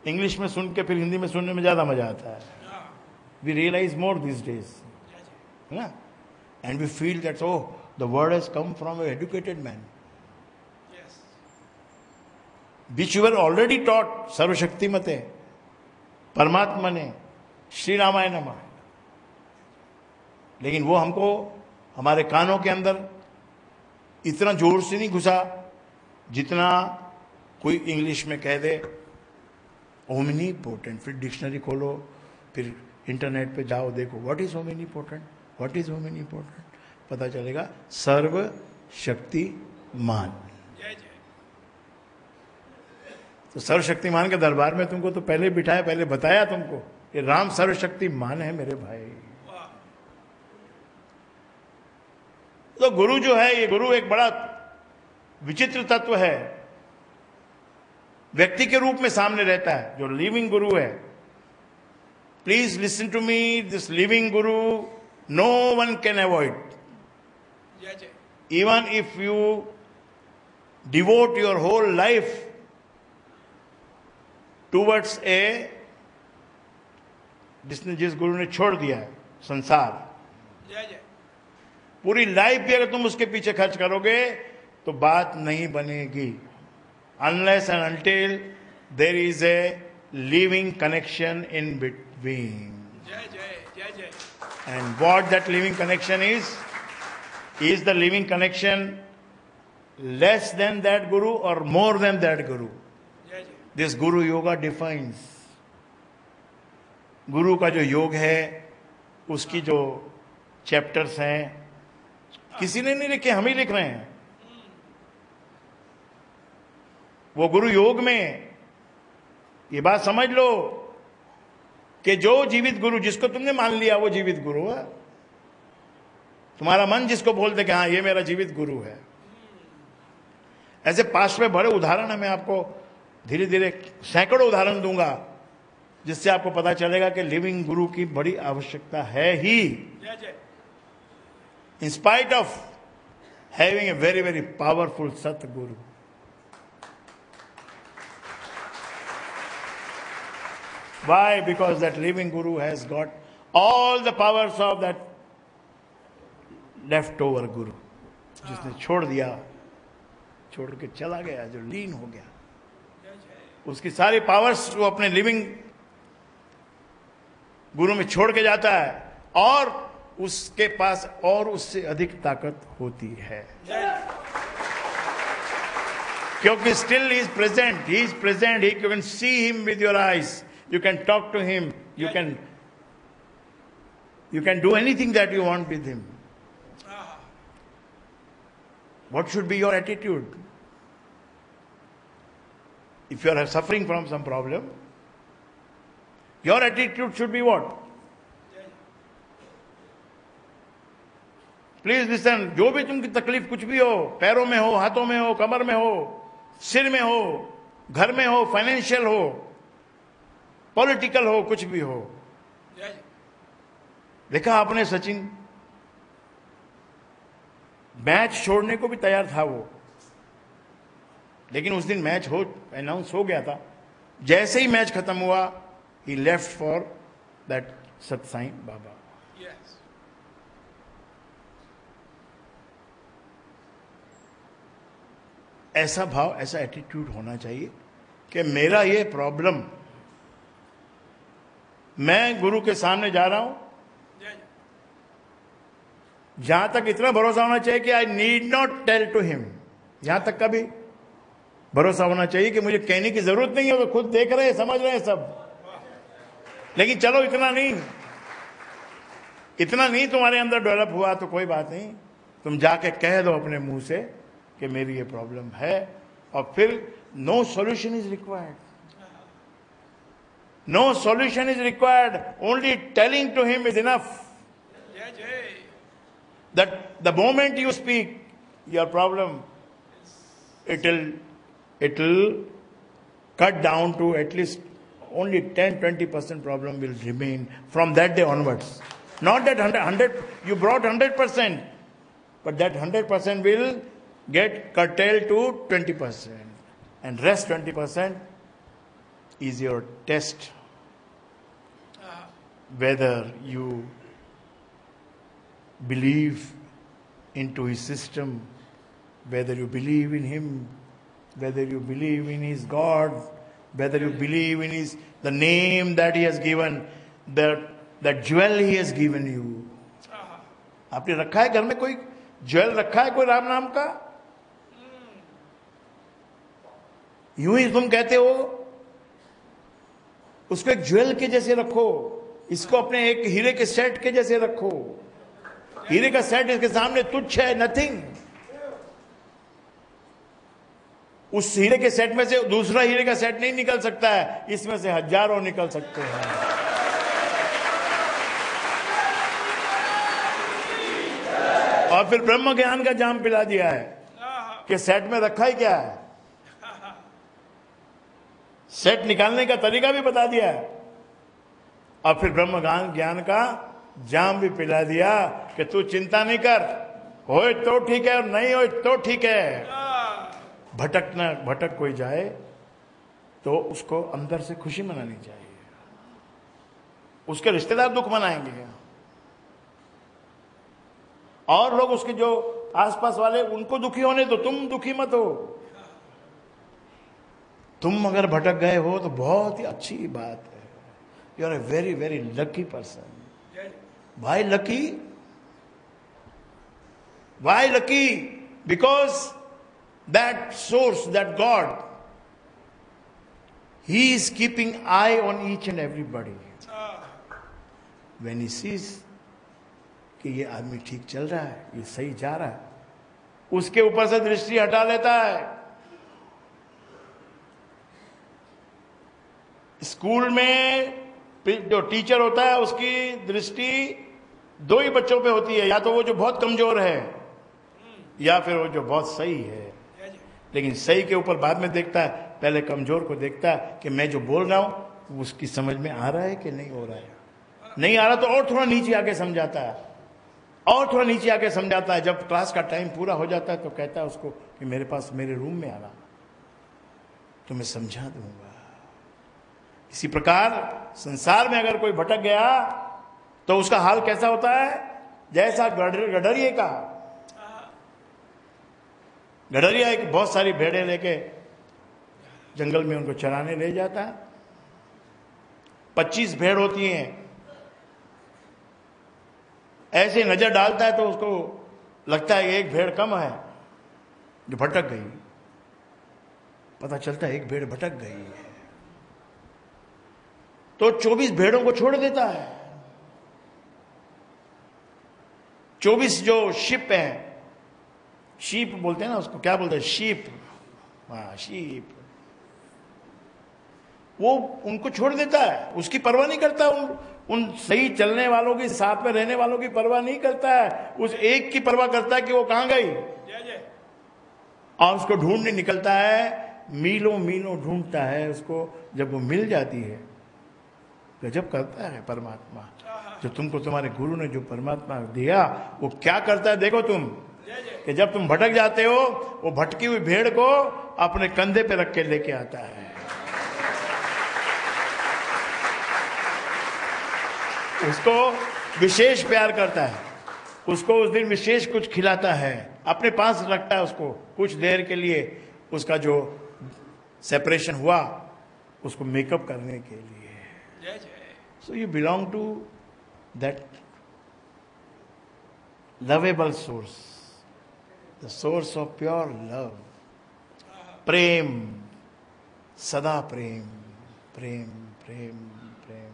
English में सुन के फिर हिंदी में सुनने में ज्यादा मजा आता है. We realize more these days, है ना? And we feel that the word has come from an educated man, which you were already taught. सर्वशक्तिमते, परमात्मा ने, श्री रामाय नमः. लेकिन वो हमको हमारे कानों के अंदर इतना जोर से नहीं घुसा जितना कोई इंग्लिश में कह दे ओमनीपोटेंट. फिर डिक्शनरी खोलो, फिर इंटरनेट पे जाओ, देखो what is omnipotent, what is omnipotent, पता चलेगा सर्वशक्तिमान. तो सर्वशक्तिमान के दरबार में तुमको तो पहले बिठाया, पहले बताया तुमको कि राम सर्वशक्तिमान है मेरे भाई. तो गुरु जो है, ये गुरु एक बड़ा विचित्र तत्व है. व्यक्ति के रूप में सामने रहता है जो लिविंग गुरु है. Please listen to me, this living guru no one can avoid. Even if you devote your whole life towards जिस गुरु ने छोड़ दिया है संसार, पूरी लाइफ भी अगर तुम उसके पीछे खर्च करोगे तो बात नहीं बनेगी. Unless and until there is a living connection in between. And what that living connection is the living connection less than that guru or more than that guru? This Guru Yoga defines. गुरु का जो योग है, उसकी जो chapters हैं, किसी ने नहीं लिखे, हम ही लिख रहे हैं. वो गुरु योग में ये बात समझ लो कि जो जीवित गुरु जिसको तुमने मान लिया वो जीवित गुरु है. तुम्हारा मन जिसको बोलते कि हाँ ये मेरा जीवित गुरु है. ऐसे पास में बड़े उदाहरण है, मैं आपको धीरे धीरे सैकड़ों उदाहरण दूंगा जिससे आपको पता चलेगा कि लिविंग गुरु की बड़ी आवश्यकता है ही. In spite of having a very very powerful satguru. Why? Because that living Guru has got all the powers of that leftover Guru. जिसने छोड़ दिया, छोड़ के चला गया, जो लीन हो गया, उसकी सारी पावर्स वो अपने लिविंग गुरु में छोड़ के जाता है और उसके पास और उससे अधिक ताकत होती है. क्योंकि still he is present, you can see him with your eyes. You can talk to him. You can do anything that you want with him. What should be your attitude? If you are suffering from some problem, your attitude should be what? Please listen. जो भी तुमकी तकलीफ कुछ भी हो, पैरों में हो, हाथों में हो, कमर में हो, सिर में हो, घर में हो, फाइनेंशियल हो, पॉलिटिकल हो, कुछ भी हो. देखा आपने सचिन मैच छोड़ने को भी तैयार था वो, लेकिन उस दिन मैच अनाउंस हो गया था. जैसे ही मैच खत्म हुआ, ही लेफ्ट फॉर दैट सत्साई बाबा. ऐसा भाव, ऐसा एटीट्यूड होना चाहिए कि मेरा ये प्रॉब्लम, मैं गुरु के सामने जा रहा हूं, जहां तक इतना भरोसा होना चाहिए कि I need not tell to him. यहां तक का भी भरोसा होना चाहिए कि मुझे कहने की जरूरत नहीं है, वो खुद देख रहे हैं, समझ रहे हैं सब. लेकिन चलो इतना नहीं तुम्हारे अंदर डेवलप हुआ तो कोई बात नहीं, तुम जाके कह दो अपने मुंह से कि मेरी ये प्रॉब्लम है, और फिर no solution is required. No solution is required. Only telling to him is enough. That the moment you speak your problem, it will cut down to at least only 10-20% problem will remain from that day onwards. Not that 100 you brought 100%, but that 100% will get curtailed to 20%, and rest 20% is your test whether you believe into his system, whether you believe in him, whether you believe in his God, whether you believe in the name that he has given, that jewel he has given you. आपने रखा है घर में कोई jewel रखा है कोई राम नाम का? यूं ही तुम कहते हो, उसको एक ज्वेल के जैसे रखो, इसको अपने एक हीरे के सेट के जैसे रखो. हीरे का सेट इसके सामने तुच्छ है, नथिंग. उस हीरे के सेट में से दूसरा हीरे का सेट नहीं निकल सकता है, इसमें से हजारों निकल सकते हैं. और फिर ब्रह्म ज्ञान का जाम पिला दिया है कि सेट में रखा ही क्या है. सेट निकालने का तरीका भी बता दिया है, और फिर ब्रह्म ज्ञान का जाम भी पिला दिया कि तू चिंता नहीं कर, होए तो ठीक है और नहीं होए तो ठीक है. भटक कोई जाए तो उसको अंदर से खुशी मनानी चाहिए. उसके रिश्तेदार दुख मनाएंगे और लोग उसके जो आसपास वाले उनको दुखी होने दो, तुम दुखी मत हो. तुम अगर भटक गए हो तो बहुत ही अच्छी बात है. You are a very very lucky person. Why lucky? Why lucky? Because that source, that God, He is keeping eye on each and everybody. When He sees कि ये आदमी ठीक चल रहा है, ये सही जा रहा है, उसके ऊपर से दृष्टि हटा लेता है. स्कूल में जो टीचर होता है उसकी दृष्टि दो ही बच्चों पे होती है, या तो वो जो बहुत कमजोर है या फिर वो जो बहुत सही है. लेकिन सही के ऊपर बाद में देखता है, पहले कमजोर को देखता है कि मैं जो बोल रहा हूं उसकी समझ में आ रहा है कि नहीं हो रहा है. नहीं आ रहा तो और थोड़ा नीचे आके समझाता है, और थोड़ा नीचे आके समझाता है. जब क्लास का टाइम पूरा हो जाता है तो कहता है उसको कि मेरे पास मेरे रूम में आना तो मैं समझा दूंगा. इसी प्रकार संसार में अगर कोई भटक गया तो उसका हाल कैसा होता है? जैसा गडरिये का. गडरिया एक बहुत सारी भेड़ें लेके जंगल में उनको चराने ले जाता है. 25 भेड़ होती हैं. ऐसे नजर डालता है तो उसको लगता है एक भेड़ कम है जो भटक गई. पता चलता है एक भेड़ भटक गई है तो 24 भेड़ों को छोड़ देता है. 24 जो शिप है, शीप बोलते हैं ना उसको, क्या बोलते हैं, शीप. हाँ, शीप. वो उनको छोड़ देता है, उसकी परवाह नहीं करता. उन सही चलने वालों की, साथ में रहने वालों की परवाह नहीं करता है. उस एक की परवाह करता है कि वो कहां गई, और उसको ढूंढने निकलता है. मीलों मीलों ढूंढता है उसको. जब वो मिल जाती है, गजब करता है परमात्मा. जो तुमको तुम्हारे गुरु ने जो परमात्मा दिया वो क्या करता है देखो तुम, कि जब तुम भटक जाते हो वो भटकी हुई भेड़ को अपने कंधे पे रख के लेके आता है. उसको विशेष प्यार करता है, उसको उस दिन विशेष कुछ खिलाता है, अपने पास रखता है उसको कुछ देर के लिए. उसका जो सेपरेशन हुआ उसको मेकअप करने के लिए. So you belong to that lovable source, the source of pure love. प्रेम, सदा प्रेम, प्रेम प्रेम प्रेम.